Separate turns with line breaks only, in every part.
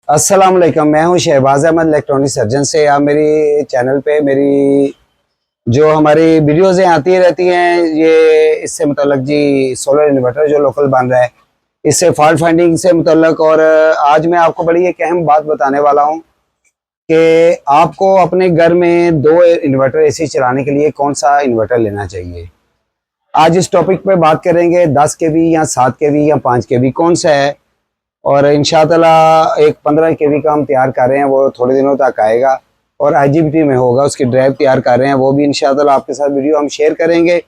अस्सलाम वालेकुम। मैं हूं शहबाज अहमद इलेक्ट्रॉनिक सर्जन से। आप मेरी चैनल पे मेरी जो हमारी वीडियोज़ आती रहती हैं, ये इससे मुतल्लक जी सोलर इन्वर्टर जो लोकल बन रहा है, इससे फॉल्ट फाइंडिंग से मुतल्लक। और आज मैं आपको बड़ी एक अहम बात बताने वाला हूं कि आपको अपने घर में दो इन्वर्टर एसी चलाने के लिए कौन सा इन्वर्टर लेना चाहिए। आज इस टॉपिक पे बात करेंगे 10 केवी या 7 केवी या 5 केवी कौन सा है। और इंशाअल्लाह एक 15 केवी का हम तैयार कर रहे हैं, वो थोड़े दिनों तक आएगा और आईजीबीटी में होगा। उसकी ड्राइव तैयार कर रहे हैं, वो भी इंशाअल्लाह आपके साथ वीडियो हम शेयर करेंगे।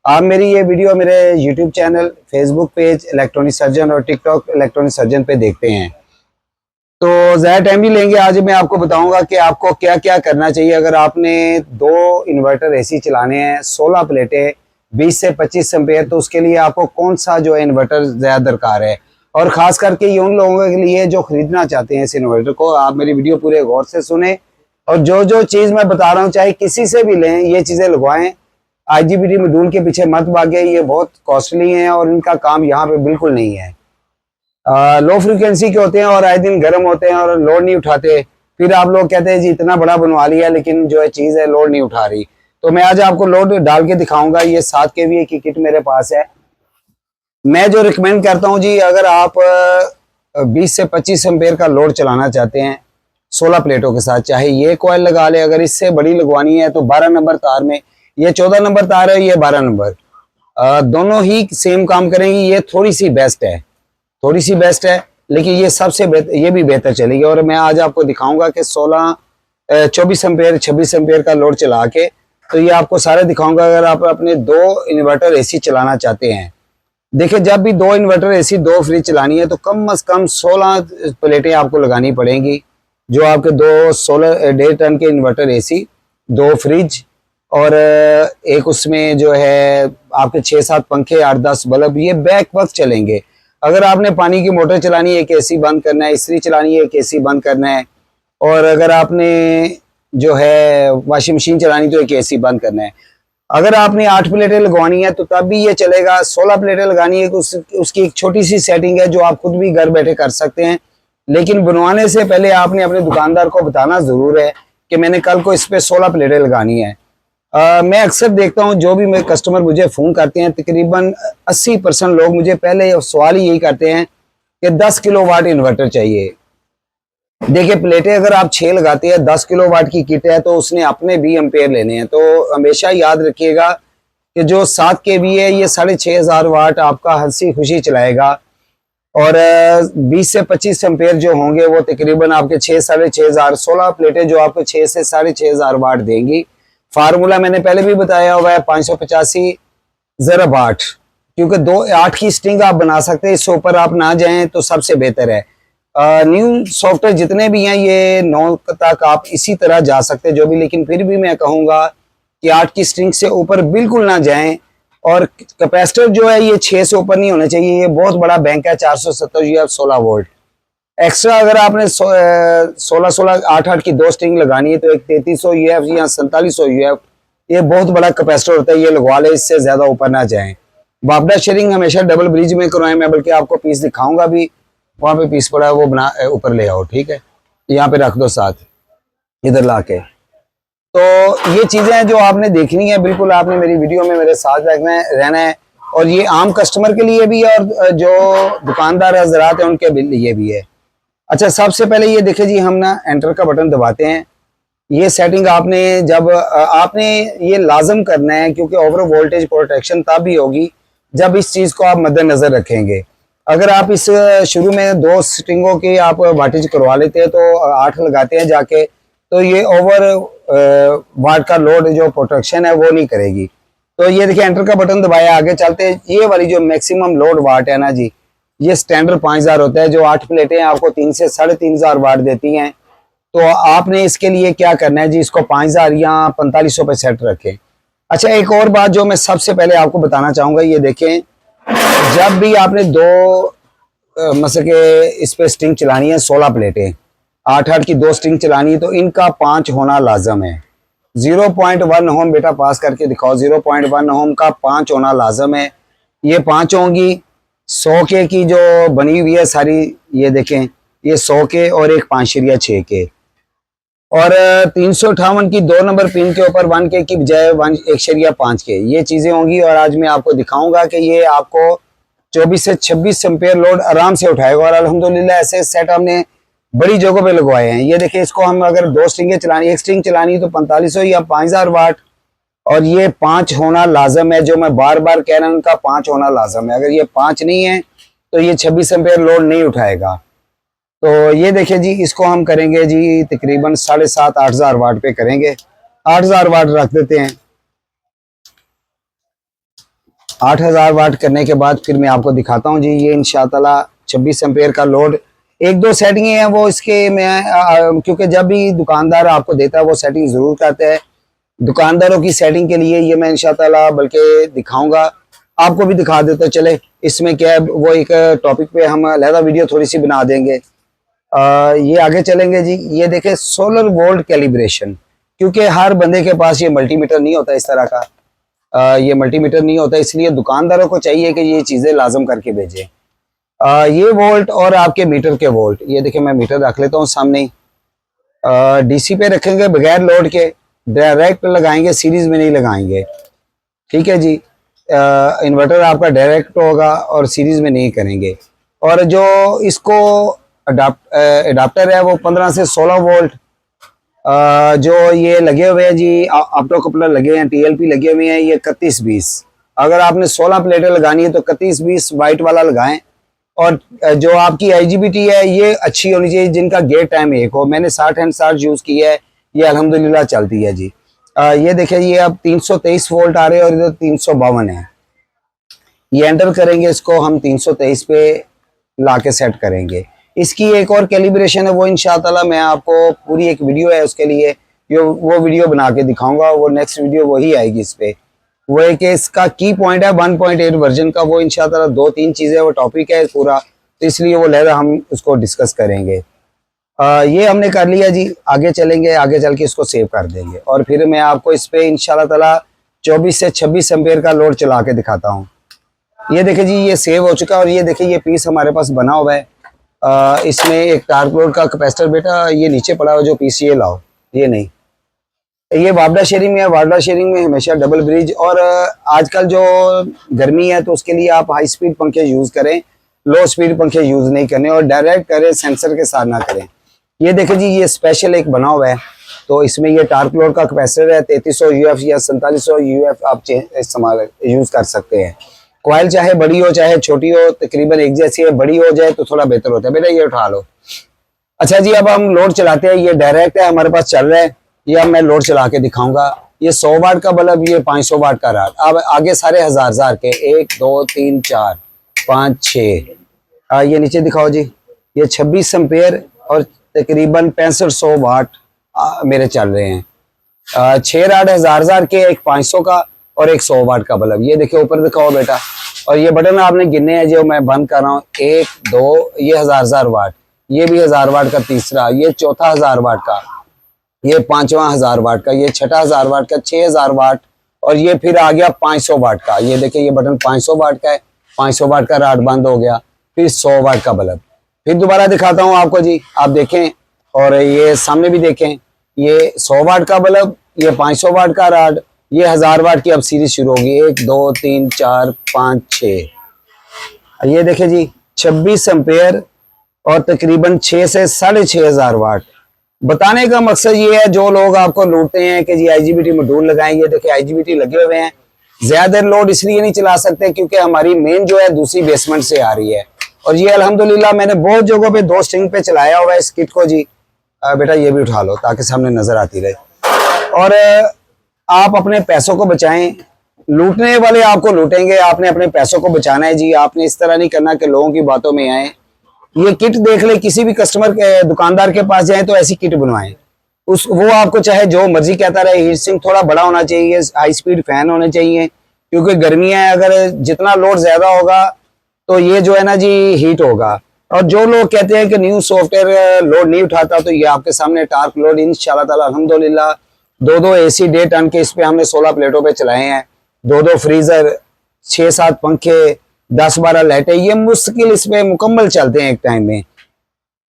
आप मेरी ये वीडियो मेरे YouTube channel, Facebook page electronic surgeon और टिकटॉक इलेक्ट्रॉनिक सर्जन पे देखते हैं। तो ज़्यादा टाइम नहीं लेंगे, आज मैं आपको बताऊंगा कि आपको क्या क्या करना चाहिए अगर आपने दो इन्वर्टर एसी चलाने हैं, 16 प्लेटें, 20 से 25 एम्पेयर। तो उसके लिए आपको कौन सा जो है इन्वर्टर ज़्यादा दरकार है। और ख़ास करके ये उन लोगों के लिए जो ख़रीदना चाहते हैं इस इन्वर्टर को। आप मेरी वीडियो पूरे गौर से सुने और जो जो चीज़ मैं बता रहा हूँ चाहे किसी से भी लें, ये चीज़ें लगवाएं। आईजीबीटी मॉड्यूल के पीछे मत भागे, ये बहुत कॉस्टली हैं और इनका काम यहाँ पे बिल्कुल नहीं है। लो फ्रिक्वेंसी के होते हैं और आए दिन गर्म होते हैं और लोड नहीं उठाते। फिर आप लोग कहते हैं जी इतना बड़ा बनवा लिया लेकिन जो है चीज़ है लोड नहीं उठा रही। तो मैं आज आपको लोड डाल के दिखाऊंगा। ये 7 केवी की किट मेरे पास है। मैं जो रिकमेंड करता हूँ जी, अगर आप 20 से 25 एम्पेयर का लोड चलाना चाहते हैं 16 प्लेटों के साथ, चाहे ये कॉइल लगा ले। अगर इससे बड़ी लगवानी है तो 12 नंबर तार में, ये 14 नंबर तार है, ये 12 नंबर, दोनों ही सेम काम करेंगी। ये थोड़ी सी बेस्ट है, थोड़ी सी बेस्ट है, लेकिन ये सबसे ये भी बेहतर चलेगी। और मैं आज आपको दिखाऊंगा कि 24 एम्पेयर 26 एम्पेयर का लोड चला के, तो ये आपको सारे दिखाऊंगा। अगर आप अपने दो इन्वर्टर एसी चलाना चाहते हैं, देखिए जब भी दो इन्वर्टर एसी, दो फ्रिज चलानी है तो कम से कम 16 प्लेटें आपको लगानी पड़ेंगी। जो आपके दो 16 1.5 टन के इन्वर्टर एसी, दो फ्रिज और एक उसमें जो है आपके 6-7 पंखे, 8-10 बल्ब, ये बैक वक्त चलेंगे। अगर आपने पानी की मोटर चलानी है, एक एसी बंद करना है, इस्त्री चलानी है, एक एसी बंद करना है। और अगर आपने जो है वॉशिंग मशीन चलानी तो एक एसी बंद करना है। अगर आपने 8 प्लेटें लगवानी है तो तब भी ये चलेगा। 16 प्लेटें लगानी है, उसकी एक छोटी सी सेटिंग है जो आप खुद भी घर बैठे कर सकते हैं। लेकिन बनवाने से पहले आपने अपने दुकानदार को बताना ज़रूर है कि मैंने कल को इस पर 16 प्लेटें लगानी है। मैं अक्सर देखता हूँ जो भी मेरे कस्टमर मुझे फ़ोन करते हैं, तकरीबन 80% लोग मुझे पहले सवाल ही यही करते हैं कि 10 किलो वाट इन्वर्टर चाहिए। देखिए प्लेटें अगर आप 6 लगाते हैं, 10 किलो वाट की किट है तो उसने अपने भी एम्पेयर लेने हैं। तो हमेशा याद रखिएगा कि जो 7 केवी है ये 6500 वाट आपका हंसी खुशी चलाएगा। और 20 से 25 एम्पेयर जो होंगे वो तकरीबन आपके 6-6500, 16 प्लेटें जो आपको 6 से 6500 वाट देंगी। फार्मूला मैंने पहले भी बताया हुआ है, 585 ज़रब 8, क्योंकि 8 की स्ट्रिंग आप बना सकते हैं। इससे ऊपर आप ना जाएं तो सबसे बेहतर है। न्यू सॉफ्टवेयर जितने भी हैं ये 9 तक आप इसी तरह जा सकते हैं जो भी, लेकिन फिर भी मैं कहूँगा कि 8 की स्ट्रिंग से ऊपर बिल्कुल ना जाएं। और कैपेसिटर जो है ये 6 से ऊपर नहीं होना चाहिए। ये बहुत बड़ा बैंक है, 470 यूएफ 16 वोल्ट। एक्स्ट्रा अगर आपने 16 8 की 2 स्ट्रिंग लगानी है तो एक 3300 यूएफ या 4700 यूएफ, ये बहुत बड़ा कैपेसिटर होता है, ये लगवा ले, इससे ज़्यादा ऊपर ना जाएँ। बाबड़ा शेयरिंग हमेशा डबल ब्रिज में करवाएं। मैं बल्कि आपको पीस दिखाऊंगा भी, वहाँ पे पीस पड़ा है वो बना ऊपर ले आओ, ठीक है, यहाँ पे रख दो साथ इधर ला के। तो ये चीज़ें हैं जो आपने देखनी है, बिल्कुल आपने मेरी वीडियो में मेरे साथ रहना है। और ये आम कस्टमर के लिए भी है और जो दुकानदार हजरात हैं उनके लिए भी है। अच्छा, सबसे पहले ये देखे जी, हम ना एंटर का बटन दबाते हैं। ये सेटिंग आपने जब आपने ये लाजम करना है, क्योंकि ओवर वोल्टेज प्रोटेक्शन तब भी होगी जब इस चीज़ को आप मद्देनजर रखेंगे। अगर आप इस शुरू में 2 स्ट्रिंगों की आप वाटेज करवा लेते हैं तो 8 लगाते हैं जाके, तो ये ओवर वाट का लोड जो प्रोटेक्शन है वो नहीं करेगी। तो ये देखिए एंटर का बटन दबाया, आगे चलते हैं। ये वाली जो मैक्सिमम लोड वाट है ना जी, ये स्टैंडर्ड 5000 होता है। जो 8 प्लेटें आपको 3 से 3500 वाट देती हैं। तो आपने इसके लिए क्या करना है जी, इसको 5000 या 4500 पे सेट रखें। अच्छा, एक और बात जो मैं सबसे पहले आपको बताना चाहूँगा, ये देखें जब भी आपने दो मतलब के इस पे स्ट्रिंग चलानी है, 16 प्लेटें 8-8 की 2 स्ट्रिंग चलानी है तो इनका 5 होना लाजम है। 0.1 ओम बेटा पास करके दिखाओ, 0.1 ओम का 5 होना लाजम है। ये 5 होंगी 100 के की जो बनी हुई है सारी, ये देखें ये 100 के और एक 5/6 के। और 358 की 2 नंबर पिन के ऊपर 1 के की बजाय 1/5 के ये चीज़ें होंगी। और आज मैं आपको दिखाऊंगा कि ये आपको 24 से 26 एम्पेयर लोड आराम से उठाएगा। और अल्हम्दुलिल्लाह ऐसे सेट हमने बड़ी जगहों पे लगवाए हैं। ये देखिए, इसको हम अगर 2 स्ट्रिंगें चलानी, एक स्ट्रिंग चलानी तो 4500 या 5000 वाट, और ये 5 होना लाजम है। जो मैं बार बार कह रहा हूँ, उनका 5 होना लाजम है। अगर ये 5 नहीं है तो ये 26 एम्पेयर लोड नहीं उठाएगा। तो ये देखिए जी, इसको हम करेंगे जी तकरीबन 7,500-8,000 वाट पे करेंगे। 8,000 वाट रख देते हैं। 8,000 वाट करने के बाद फिर मैं आपको दिखाता हूँ जी। ये इंशाअल्लाह 26 एम्पेयर का लोड, एक दो सेटिंग है वो इसके में, क्योंकि जब भी दुकानदार आपको देता है वो सेटिंग ज़रूर करते हैं। दुकानदारों की सेटिंग के लिए ये मैं इंशाअल्लाह बल्कि दिखाऊंगा, आपको भी दिखा देता चले। इसमें क्या है, वो एक टॉपिक पे हम अलहदा वीडियो थोड़ी सी बना देंगे। ये आगे चलेंगे जी। ये देखें, सोलर वोल्ट कैलिब्रेशन, क्योंकि हर बंदे के पास ये मल्टीमीटर नहीं होता इस तरह का। ये मल्टीमीटर नहीं होता, इसलिए दुकानदारों को चाहिए कि ये चीज़ें लाजम करके भेजें। ये वोल्ट और आपके मीटर के वोल्ट, ये देखिए मैं मीटर रख लेता हूँ सामने। डीसी पे रखेंगे बगैर लोड के, डायरेक्ट लगाएंगे, सीरीज में नहीं लगाएंगे। ठीक है जी। इन्वर्टर आपका डायरेक्ट होगा और सीरीज में नहीं करेंगे। और जो इसको अडाप्टर है वो 15 से 16 वोल्ट, जो ये लगे हुए हैं जी, ऑप्टो कपलर लगे हैं, टीएलपी लगे हुए हैं, ये 3120। अगर आपने 16 प्लेटें लगानी है तो 3120 वाइट वाला लगाएं। और जो आपकी आईजीबीटी है ये अच्छी होनी चाहिए, जिनका गेट टाइम 1 हो। मैंने 60 एंड 60 यूज़ की है, ये अल्हम्दुलिल्लाह चलती है जी। ये देखिए, ये अब 323 वोल्ट आ रहे हैं और इधर 352 है। ये एंटर करेंगे, इसको हम 323 पे ला के सेट करेंगे। इसकी एक और कैलिब्रेशन है, वो इंशाअल्लाह मैं आपको पूरी एक वीडियो है उसके लिए, वो वीडियो बना के दिखाऊंगा। वो नेक्स्ट वीडियो वही आएगी इस पे। वो है कि इसका की पॉइंट है 1.8 वर्जन का, वो इंशाअल्लाह 2-3 चीज़ें, वो टॉपिक है पूरा, तो इसलिए वो लहरा हम उसको डिस्कस करेंगे। ये हमने कर लिया जी। आगे चलेंगे, आगे चल के इसको सेव कर देंगे और फिर मैं आपको इस पे इंशाअल्लाह ताला 24 से 26 एम्पेयर का लोड चला के दिखाता हूँ। ये देखिए जी, ये सेव हो चुका है। और ये देखिए, ये पीस हमारे पास बना हुआ है। इसमें एक टार्क लोड का कैपेसिटर, बेटा ये नीचे पड़ा हुआ, जो पीस ये लाओ, ये नहीं, ये वापडा शेयरिंग में है। वापडा शेयरिंग में हमेशा डबल ब्रिज। और आजकल जो गर्मी है तो उसके लिए आप हाई स्पीड पंखे यूज़ करें, लो स्पीड पंखे यूज़ नहीं करने, और डायरेक्ट करें, सेंसर के साथ ना करें। ये देखिए जी, ये स्पेशल एक बना हुआ है। तो इसमें ये टार्क लोड का कैपेसिटर है, 3300 यूएफ या 4700 यूएफ आप इस्तेमाल यूज़ कर सकते हैं। कॉइल चाहे बड़ी हो चाहे छोटी हो, तकरीबन एक जैसी है। बड़ी हो जाए तो थोड़ा बेहतर होता है। बेटा ये उठा लो। अच्छा जी, अब हम लोड चलाते हैं। ये डायरेक्ट है, हमारे पास चल रहा है। ये अब मैं लोड चला के दिखाऊंगा। ये 100 वाट का बल्ब, ये 500 वाट का राड। अब आगे सारे हजार के 1 2 3 4 5 6। ये नीचे दिखाओ जी। ये 26 एम्पेयर और तकरीबन 6500 वाट मेरे चल रहे हैं। 6 राड हजार के, एक 500 का और एक 100 वाट का बल्ब। ये देखिए ऊपर दिखाओ बेटा। और ये बटन आपने गिनने हैं जो मैं बंद कर रहा हूँ। 1 2, ये हजार वाट, ये भी 1000 वाट का तीसरा, ये चौथा 1000 वाट का, ये 5वां 1000 वाट का, ये छठा 1000 वाट का, 6000 वाट, और ये फिर आ गया 500 वाट का। ये देखिए, ये बटन 500 वाट का है। 500 वाट का राड बंद हो गया। फिर 100 वाट का बल्ब। फिर दोबारा दिखाता हूँ आपको जी, आप देखें और ये सामने भी देखें। ये 100 वाट का बल्ब, ये 500 वाट का राड, ये 1000 वाट की अब सीरीज शुरू होगी। 1 2 3 4 5 6। ये देखें जी, 26 एम्पेयर और तकरीबन 6 से 6500 वाट। बताने का मकसद ये है, जो लोग आपको लूटते हैं कि जी आईजीबीटी मॉड्यूल लगाएंगे, देखिए आईजीबीटी लगे हुए हैं। ज्यादा लोड इसलिए नहीं चला सकते क्योंकि हमारी मेन जो है दूसरी बेसमेंट से आ रही है। और ये अल्हम्दुलिल्लाह मैंने बहुत जगहों पे 2 स्ट्रिंग पे चलाया हुआ है इस किट को जी। बेटा ये भी उठा लो ताकि सामने नजर आती रहे। और आप अपने पैसों को बचाएं। लूटने वाले आपको लूटेंगे, आपने अपने पैसों को बचाना है जी। आपने इस तरह नहीं करना कि लोगों की बातों में आए। ये किट देख ले, किसी भी कस्टमर के दुकानदार के पास जाए तो ऐसी किट बनवाएं। वो आपको चाहे जो मर्जी कहता रहे, हीट सिंक थोड़ा बड़ा होना चाहिए, हाई स्पीड फैन होने चाहिए, क्योंकि गर्मियां है, अगर जितना लोड ज्यादा होगा तो ये जो है ना जी हीट होगा। और जो लोग कहते हैं कि न्यू सॉफ्टवेयर लोड नहीं उठाता, तो ये आपके सामने टार्क लोड इंशाल्लाह ताला अल्हम्दुलिल्लाह 2 एसी 1.5 टन के इस पे हमने 16 प्लेटों पे चलाए हैं। 2 फ्रीजर, 6-7 पंखे, 10-12 लाइटें, ये मुश्किल इस पे मुकम्मल चलते हैं एक टाइम में।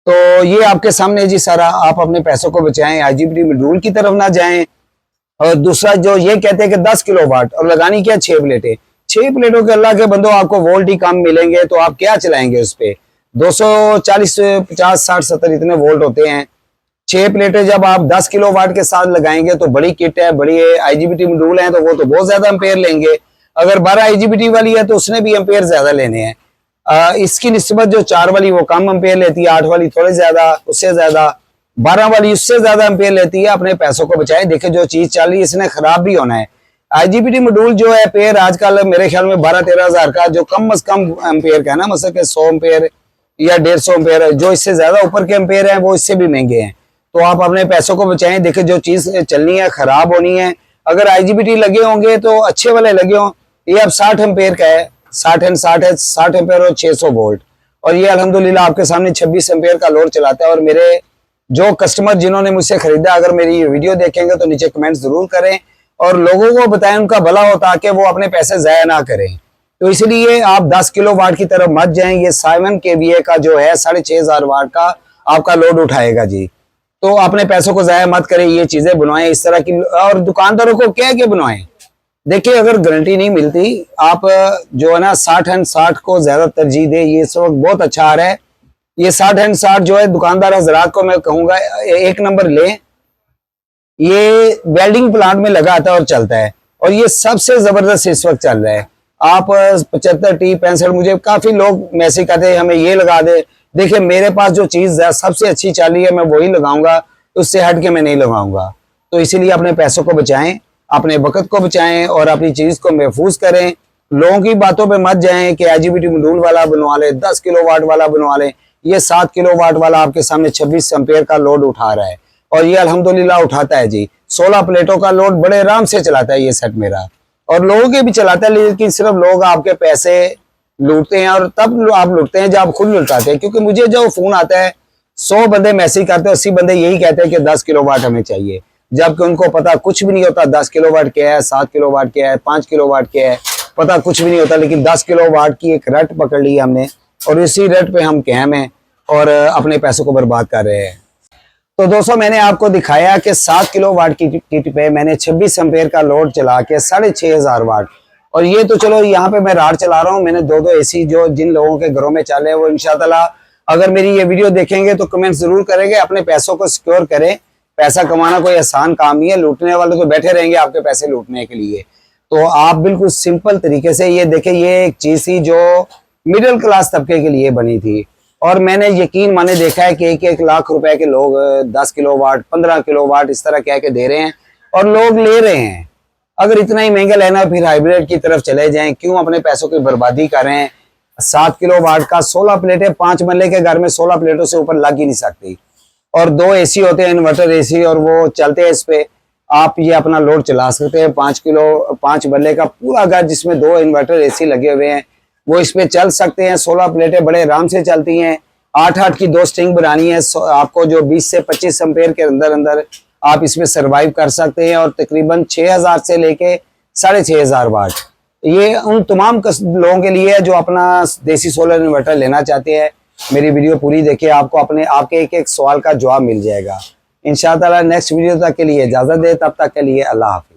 तो ये आपके सामने जी सारा, आप अपने पैसों को बचाएं, आईजीबीटी मॉड्यूल की तरफ ना जाएं। और दूसरा जो ये कहते हैं कि 10 किलोवाट और लगानी क्या 6 प्लेटें, 6 प्लेटों के अल्लाह के बंदो आपको वोल्ट ही कम मिलेंगे तो आप क्या चलाएंगे उस पे। 240 50 60 70 इतने वोल्ट होते हैं। 6 प्लेटें जब आप 10 किलोवाट के साथ लगाएंगे तो बड़ी किट है, बड़ी आईजीबीटी मॉड्यूल है, तो वो तो बहुत ज्यादा एम्पेयर लेंगे। अगर 12 आईजीबीटी वाली है तो उसने भी एम्पेयर ज्यादा लेने हैं। इसकी निस्बत जो 4 वाली वो कम एम्पेयर लेती है, 8 वाली थोड़े ज्यादा, उससे ज्यादा, 12 वाली उससे ज्यादा एम्पेयर लेती है। अपने पैसों को बचाएं। देखिए जो चीज चल रही है इसने खराब भी होना है। आईजीबीटी मॉड्यूल जो है एम्पेयर आजकल मेरे ख्याल में 12-13 हजार का, जो कम से कम एम्पेयर का है ना, मतलब 100 एम्पेयर या 150 एम्पेयर है। जो इससे ज्यादा ऊपर के एम्पेयर हैं वो इससे भी महंगे हैं। तो आप अपने पैसों को बचाएं। देखिए जो चीज चलनी है खराब होनी है। अगर आईजीबीटी लगे होंगे तो अच्छे वाले लगे हों। ये अब 60 एम्पेयर का है, 60 एंड 60 है, 60 एम्पेयर और 600 वोल्ट। और ये अल्हम्दुलिल्लाह आपके सामने 26 एम्पेयर का लोड चलाता है। और मेरे जो कस्टमर जिन्होंने मुझसे खरीदा, अगर मेरी ये वीडियो देखेंगे तो नीचे कमेंट जरूर करें और लोगों को बताएं, उनका भला हो, ताकि वो अपने पैसे जाया ना करें। तो इसलिए आप 10 किलो वाट की तरफ मत जाएं। ये 7 kVA का जो है 6500 वाट का आपका लोड उठाएगा जी। तो अपने पैसों को जाया मत करें, ये चीजें बनवाएं इस तरह की। और दुकानदारों को कह के बनवाएं। देखिए अगर गारंटी नहीं मिलती, आप जो है ना 60 एंड 60 को ज्यादा तरजीह दे। ये इस वक्त बहुत अच्छा आ रहा है। ये 60 एंड 60 जो है दुकानदार हजरात को मैं कहूंगा 1 नंबर लें। ये वेल्डिंग प्लांट में लगा आता है और चलता है। और ये सबसे जबरदस्त इस वक्त चल रहा है। आप 75 T 65, मुझे काफी लोग मैसेज करते हैं हमें ये लगा दे। देखिए मेरे पास जो चीज सबसे अच्छी चल रही है मैं वही लगाऊंगा, उससे हट के मैं नहीं लगाऊंगा। तो इसीलिए अपने पैसों को बचाएं, अपने वक्त को बचाएं और अपनी चीज को महफूज करें। लोगों की बातों पे मत जाएं कि आईजीबीटी मॉड्यूल वाला बनवा ले, 10 किलोवाट वाला बनवा ले। ये 7 किलोवाट वाला आपके सामने 26 एम्पेयर का लोड उठा रहा है और ये अल्हम्दुलिल्लाह उठाता है जी। 16 प्लेटों का लोड बड़े आराम से चलाता है ये सेट मेरा, और लोगों के भी चलाता है। लेकिन सिर्फ लोग आपके पैसे लूटते हैं और तब आप लूटते हैं जब आप खुद लुटाते हैं। क्योंकि मुझे जो फोन आता है 100 बंदे मैसेज करते हैं, 80 बंदे यही कहते हैं कि 10 किलोवाट हमें चाहिए, जबकि उनको पता कुछ भी नहीं होता 10 किलोवाट क्या है, 7 किलोवाट क्या है, 5 किलोवाट क्या है, पता कुछ भी नहीं होता। लेकिन 10 किलोवाट की एक रट पकड़ ली हमने और इसी रट पे हम कायम हैं और अपने पैसों को बर्बाद कर रहे हैं। तो दोस्तों मैंने आपको दिखाया कि 7 किलोवाट की किट पे मैंने 26 एम्पेयर का लोड चला के 6500 वाट। और ये तो चलो यहाँ पे मैं राड चला रहा हूँ। मैंने 2 एसी जो जिन लोगों के घरों में चले वो इंशाअल्लाह अगर मेरी ये वीडियो देखेंगे तो कमेंट जरूर करेंगे। अपने पैसों को सिक्योर करें। पैसा कमाना कोई आसान काम नहीं है। लूटने वाले तो बैठे रहेंगे आपके पैसे लूटने के लिए। तो आप बिल्कुल सिंपल तरीके से ये देखें, ये एक चीज थी जो मिडिल क्लास तबके के लिए बनी थी। और मैंने यकीन माने देखा है कि 1-1 लाख रुपए के लोग 10 किलोवाट 15 किलोवाट इस तरह कह के दे रहे हैं और लोग ले रहे हैं। अगर इतना ही महंगा लेना है फिर हाइब्रिड की तरफ चले जाएं, क्यों अपने पैसों की बर्बादी कर रहे हैं। 7 किलोवाट का 16 प्लेटें, 5 मरले के घर में 16 प्लेटों से ऊपर लग ही नहीं सकती। और 2 एसी होते हैं, इन्वर्टर एसी, और वो चलते हैं इस पे। आप ये अपना लोड चला सकते हैं। 5 मरले का पूरा घर जिसमें 2 इन्वर्टर एसी लगे हुए हैं वो इस पे चल सकते हैं। 16 प्लेटें बड़े आराम से चलती हैं। 8-8 की 2 स्ट्रिंग बनानी है आपको, जो 20 से 25 एम्पेयर के अंदर अंदर आप इसमें सरवाइव कर सकते हैं। और तकरीबन 6000 से लेके 6500 वाट ये उन तमाम लोगों के लिए है जो अपना देसी सोलर इन्वर्टर लेना चाहते हैं। मेरी वीडियो पूरी देखिए, आपको आपके एक सवाल का जवाब मिल जाएगा इंशाअल्लाह। नेक्स्ट वीडियो तक के लिए इजाजत दे, तब तक के लिए अल्लाह हाफ़िज़।